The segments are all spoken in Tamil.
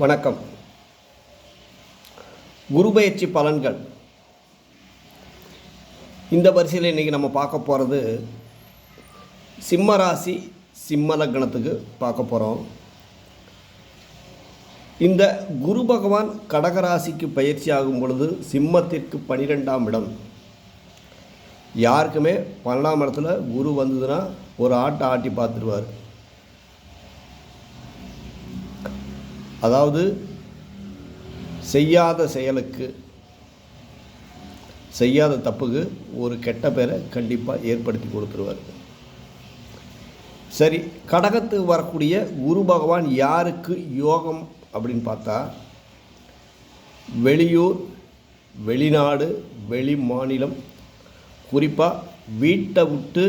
வணக்கம். குரு பயிற்சி பலன்கள் இந்த வரிசையில் இன்றைக்கி நம்ம பார்க்க போகிறது சிம்ம ராசி சிம்ம லக்னத்துக்கு பார்க்க போகிறோம். இந்த குரு பகவான் கடகராசிக்கு பயிற்சி ஆகும் பொழுது சிம்மத்திற்கு 12ஆம் இடம். யாருக்குமே 12ஆம் இடத்துல குரு வந்ததுன்னா ஒரு ஆட்டி பார்த்துடுவார். அதாவது செய்யாத செயலுக்கு செய்யாத தப்புக்கு ஒரு கெட்ட பேரை கண்டிப்பாக ஏற்படுத்தி கொடுத்துருவார். சரி, கடகத்துக்கு வரக்கூடிய குரு பகவான் யாருக்கு யோகம் அப்படின்னு பார்த்தா, வெளியூர், வெளிநாடு, வெளி மாநிலம், குறிப்பாக வீட்டை விட்டு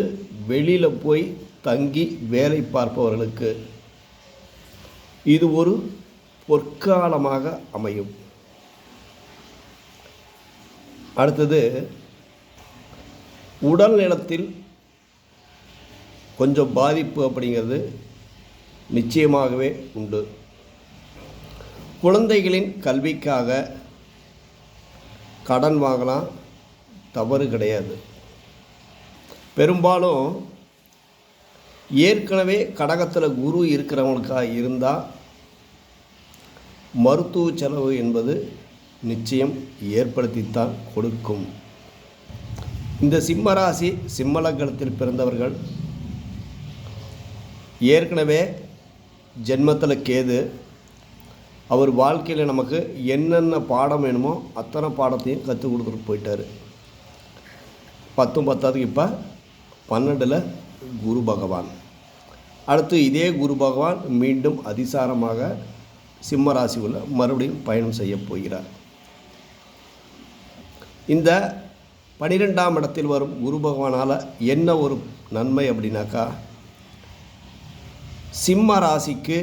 வெளியில் போய் தங்கி வேலை பார்ப்பவர்களுக்கு இது ஒரு பொற்காலமாக அமையும். அடுத்தது, உடல் நலத்தில் கொஞ்சம் பாதிப்பு அப்படிங்கிறது நிச்சயமாகவே உண்டு. குழந்தைகளின் கல்விக்காக கடன் வாங்கலாம், தவறு கிடையாது. பெரும்பாலும் ஏற்கனவே கடகத்தில் குரு இருக்கிறவங்களுக்காக இருந்தால் மருத்துவ செலவு என்பது நிச்சயம் ஏற்படுத்தித்தான் கொடுக்கும். இந்த சிம்ம ராசி சிம்ம லக்னத்தில் பிறந்தவர்கள் ஏற்கனவே ஜென்மத்தில் கேது, அவர் வாழ்க்கையில் நமக்கு என்னென்ன பாடம் வேணுமோ அத்தனை பாடத்தையும் கற்றுக் கொடுத்துட்டு போயிட்டார். 10 இப்போ 12 குரு பகவான். அடுத்து இதே குரு பகவான் மீண்டும் அதிசாரமாக சிம்ம ராசி உள்ள மறுபடியும் பயணம் செய்ய போகிறார். இந்த 12ஆம் இடத்தில் வரும் குரு பகவானால் என்ன ஒரு நன்மை அப்படின்னாக்கா, சிம்ம ராசிக்கு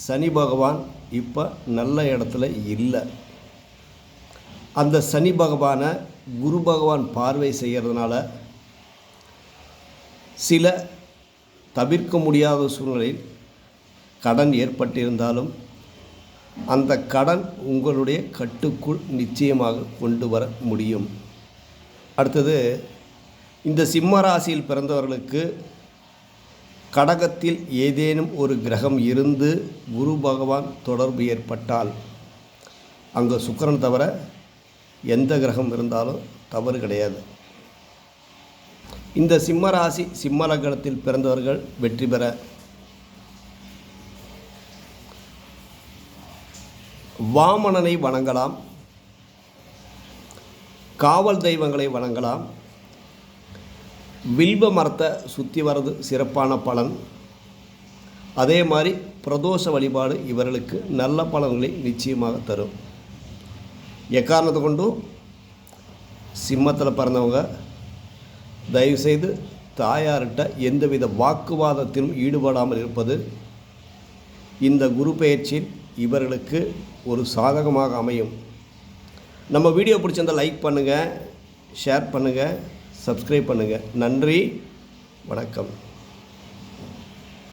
சனி பகவான் இப்போ நல்ல இடத்துல இல்லை. அந்த சனி பகவானை குரு பகவான் பார்வை செய்கிறதுனால சில தவிர்க்க முடியாத சூழ்நிலையில் கடன் ஏற்பட்டிருந்தாலும் அந்த கடன் உங்களுடைய கட்டுக்குள் நிச்சயமாக கொண்டு வர முடியும். அடுத்தது, இந்த சிம்ம ராசியில் பிறந்தவர்களுக்கு கடகத்தில் ஏதேனும் ஒரு கிரகம் இருந்து குரு பகவான் தொடர்பு ஏற்பட்டால், அங்கே சுக்கிரன் தவிர எந்த கிரகம் இருந்தாலும் தவறு கிடையாது. இந்த சிம்ம ராசி சிம்ம லக்னத்தில் பிறந்தவர்கள் வெற்றி பெற வாமனனை வணங்கலாம், காவல் தெய்வங்களை வணங்கலாம், வில்வ மரத்தை சுற்றி வர்றது சிறப்பான பலன். அதே மாதிரி பிரதோஷ வழிபாடு இவர்களுக்கு நல்ல பலன்களை நிச்சயமாக தரும். எக்காரணத்தை கொண்டும் சிம்மத்தில் பிறந்தவங்க தயவுசெய்து தாயார்கிட்ட எந்தவித வாக்குவாதத்திலும் ஈடுபடாமல் இருப்பது இந்த குரு பெயர்ச்சியில் இவர்களுக்கு ஒரு சாதகமாக அமையும். நம்ம வீடியோ பிடிச்சிருந்தால் லைக் பண்ணுங்கள், ஷேர் பண்ணுங்கள், சப்ஸ்கிரைப் பண்ணுங்கள். நன்றி, வணக்கம்.